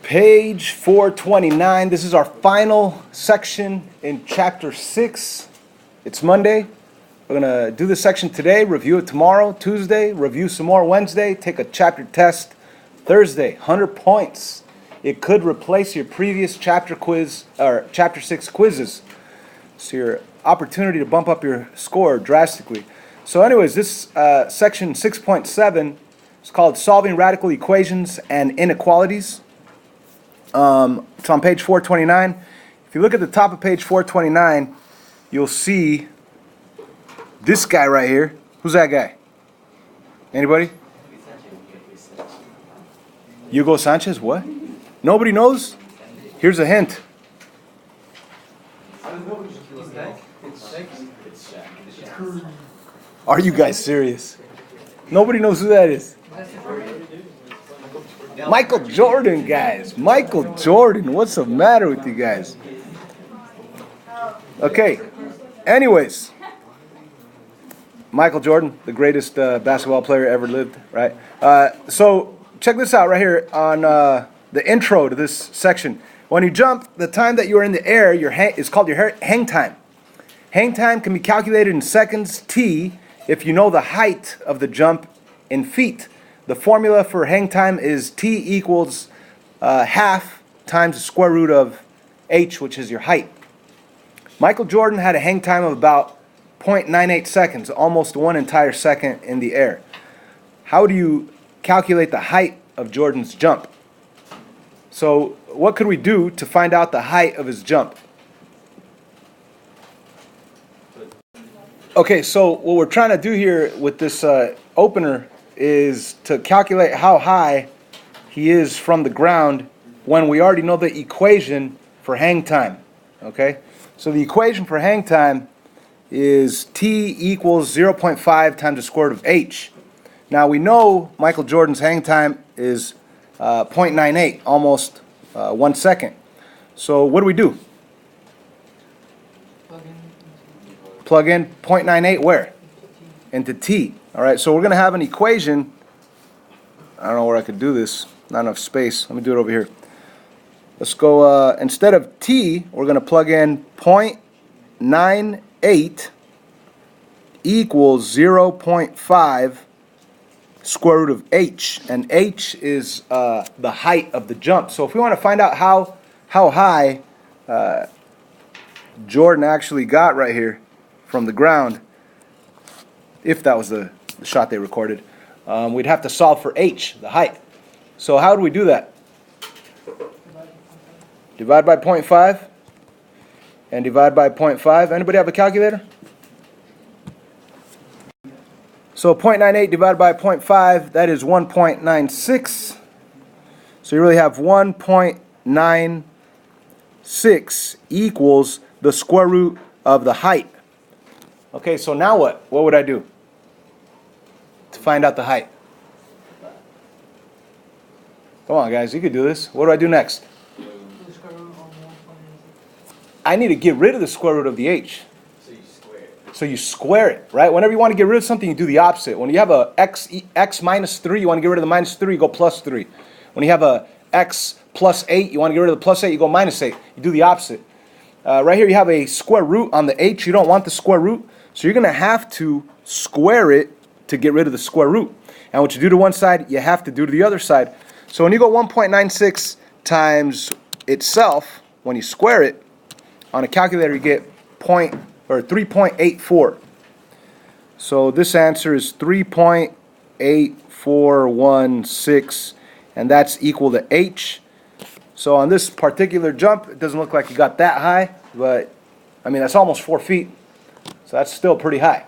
Page 429. This is our final section in chapter 6. It's Monday. We're going to do this section today, review it tomorrow, Tuesday, review some more Wednesday, take a chapter test Thursday, 100 points. It could replace your previous chapter quiz or chapter 6 quizzes. So your opportunity to bump up your score drastically. So anyways, this section 6.7 is called Solving Radical Equations and Inequalities. It's on page 429. If you look at the top of page 429, you'll see this guy right here. Who's that guy? Anybody? Hugo Sanchez? What? Nobody knows? Here's a hint. Are you guys serious? Nobody knows who that is. Michael Jordan, guys. Michael Jordan. What's the matter with you guys? Okay. Anyways. Michael Jordan, the greatest basketball player ever lived, right? So check this out right here on the intro to this section. When you jump, the time that you're in the air is called your hang time. Hang time can be calculated in seconds t if you know the height of the jump in feet. The formula for hang time is t equals half times the square root of h, which is your height. Michael Jordan had a hang time of about 0.98 seconds, almost one entire second in the air. How do you calculate the height of Jordan's jump? So what could we do to find out the height of his jump? Okay, so what we're trying to do here with this opener is to calculate how high he is from the ground when we already know the equation for hang time. Okay, so the equation for hang time is t equals 0.5 times the square root of h. Now we know Michael Jordan's hang time is 0.98, almost 1 second. So what do? Plug in 0.98 where? Into t. All right, so we're going to have an equation. I don't know where I could do this. Not enough space. Let me do it over here. Let's go, instead of t, we're going to plug in 0.98 equals 0.5 square root of h. And h is the height of the jump. So if we want to find out how high Jordan actually got right here from the ground, if that was the shot they recorded, we'd have to solve for h, the height. So how do we do that? Divide by 0.5 and divide by 0.5. Anybody have a calculator? So 0.98 divided by 0.5, that is 1.96. So you really have 1.96 equals the square root of the height. Okay, so now what? What would I do to find out the height? Come on, guys, you could do this. What do I do next? I need to get rid of the square root of the h. So you square it, right? Whenever you want to get rid of something, you do the opposite. When you have a x minus 3, you want to get rid of the minus 3, you go plus 3. When you have a x plus 8, you want to get rid of the plus 8, you go minus 8. You do the opposite. Right here you have a square root on the h. You don't want the square root, so you're going to have to square it to get rid of the square root. And what you do to one side, you have to do to the other side. So when you go 1.96 times itself, when you square it, on a calculator you get 3.84. So this answer is 3.8416, and that's equal to h. So on this particular jump, it doesn't look like you got that high, but I mean that's almost 4 feet, so that's still pretty high.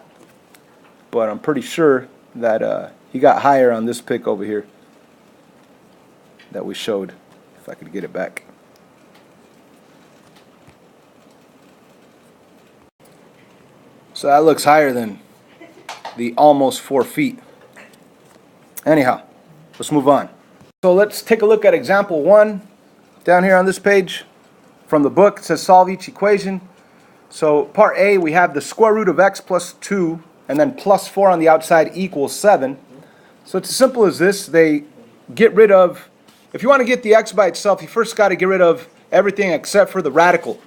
But I'm pretty sure that he got higher on this pic over here that we showed, if I could get it back. So that looks higher than the almost 4 feet. Anyhow, let's move on. So let's take a look at example 1 down here on this page from the book. It says solve each equation. So part A, we have the square root of x plus 2 and then plus 4 on the outside equals 7. So it's as simple as this. They get rid of if you want to get the x by itself, you first got to get rid of everything except for the radical.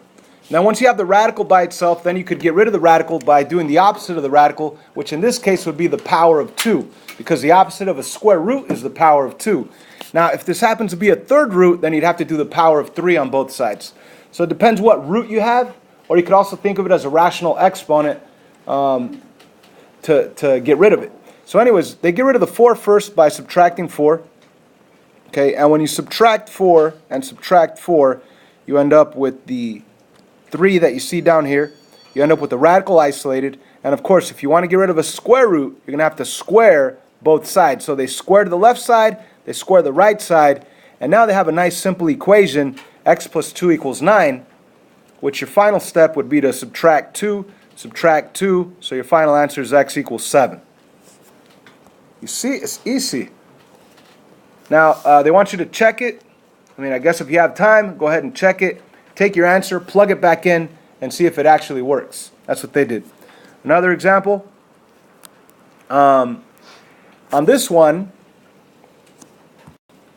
Now once you have the radical by itself, then you could get rid of the radical by doing the opposite of the radical, which in this case would be the power of 2, because the opposite of a square root is the power of 2. Now if this happens to be a third root, then you'd have to do the power of 3 on both sides. So it depends what root you have, or you could also think of it as a rational exponent to get rid of it. So anyways, they get rid of the 4 first by subtracting 4. Okay, and when you subtract 4 and subtract 4, you end up with the 3 that you see down here. You end up with the radical isolated. And of course, if you want to get rid of a square root, you're going to have to square both sides. So they square to the left side, they square the right side, and now they have a nice simple equation, x plus 2 equals 9, which your final step would be to subtract 2, so your final answer is x equals 7. You see, it's easy. Now, they want you to check it. I mean, I guess if you have time, go ahead and check it. Take your answer, plug it back in, and see if it actually works. That's what they did. Another example. On this one,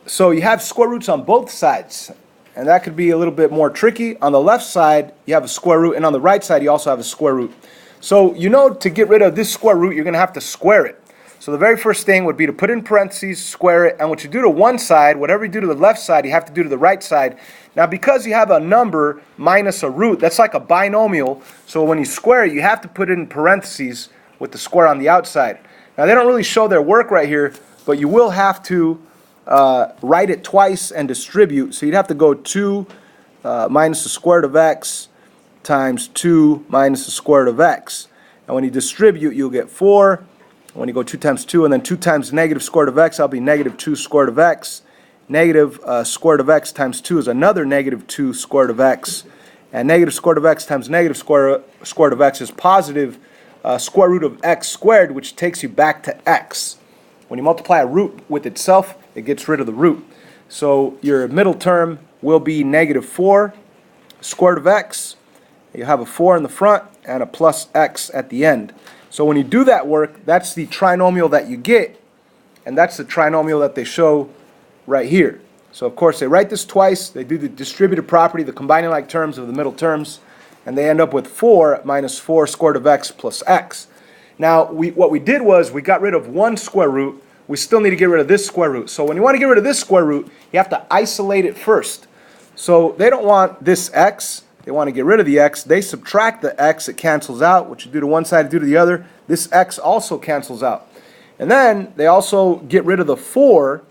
so you have square roots on both sides, and that could be a little bit more tricky. On the left side, you have a square root, and on the right side, you also have a square root. So you know to get rid of this square root, you're going to have to square it. So the very first thing would be to put in parentheses, square it, and what you do to one side, whatever you do to the left side, you have to do to the right side. Now because you have a number minus a root, that's like a binomial, so when you square it, you have to put it in parentheses with the square on the outside. Now they don't really show their work right here, but you will have to write it twice and distribute. So you'd have to go 2 minus the square root of x times 2 minus the square root of x. And when you distribute, you'll get 4. When you go 2 times 2, and then 2 times negative square root of x, that'll be negative 2 square root of x. Negative square root of x times 2 is another negative 2 square root of x. And negative square root of x times negative square root of x is positive square root of x squared, which takes you back to x. When you multiply a root with itself, it gets rid of the root. So your middle term will be negative 4 square root of x. You have a 4 in the front and a plus x at the end. So when you do that work, that's the trinomial that you get, and that's the trinomial that they show right here. So of course they write this twice, they do the distributive property, the combining like terms of the middle terms, and they end up with 4 minus 4 square root of x plus x. Now what we did was we got rid of one square root, we still need to get rid of this square root. So when you want to get rid of this square root, you have to isolate it first. So they don't want this x. They want to get rid of the x. They subtract the x. It cancels out. What you do to one side, you do to the other. This x also cancels out. And then they also get rid of the 4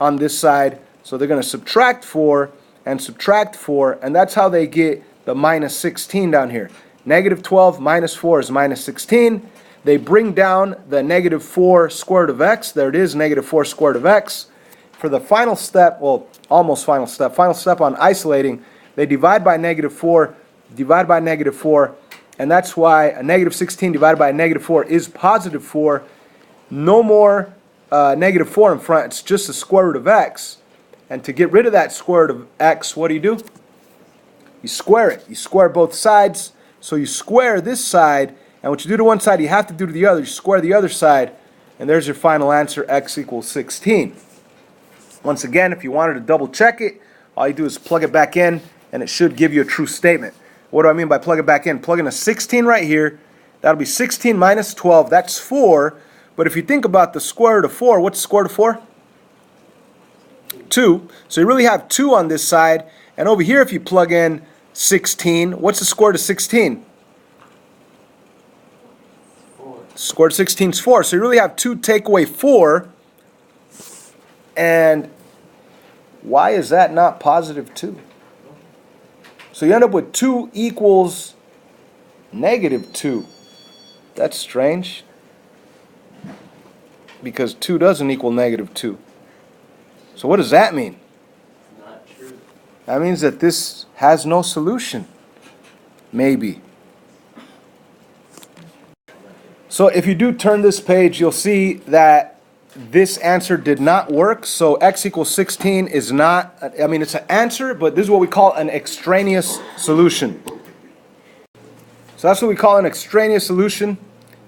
on this side. So they're going to subtract 4 and subtract 4. And that's how they get the minus 16 down here. Negative 12 minus 4 is minus 16. They bring down the negative 4 square root of x. There it is, negative 4 square root of x. For the final step, well, almost final step on isolating, they divide by negative 4, and that's why a negative 16 divided by a negative 4 is positive 4. No more negative 4 in front, it's just the square root of x. And to get rid of that square root of x, what do? You square it. You square both sides. So you square this side, and what you do to one side, you have to do to the other. You square the other side, and there's your final answer, x equals 16. Once again, if you wanted to double check it, all you do is plug it back in, and it should give you a true statement. What do I mean by plug it back in? Plug in a 16 right here. That'll be 16 minus 12. That's 4. But if you think about the square root of 4, what's the square root of 4? 2. So you really have 2 on this side. And over here, if you plug in 16, what's the square root of 16? 4. Square root of 16 is 4. So you really have 2 take away 4. And why is that not positive 2? So you end up with 2 equals negative 2. That's strange. Because 2 doesn't equal negative 2. So what does that mean? Not true. That means that this has no solution. Maybe. So if you do turn this page, you'll see that this answer did not work. So x equals 16 is not, I mean, it's an answer, but this is what we call an extraneous solution. So that's what we call an extraneous solution.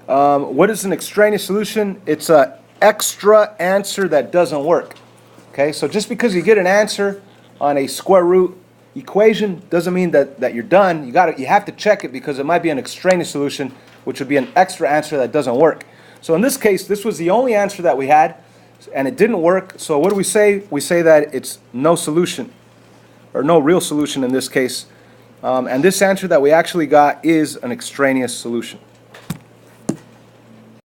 What is an extraneous solution? It's an extra answer that doesn't work. Okay, so just because you get an answer on a square root equation doesn't mean that you're done. You have to check it because it might be an extraneous solution, which would be an extra answer that doesn't work. So in this case, this was the only answer that we had, and it didn't work. So what do we say? We say that it's no solution, or no real solution in this case. And this answer that we actually got is an extraneous solution.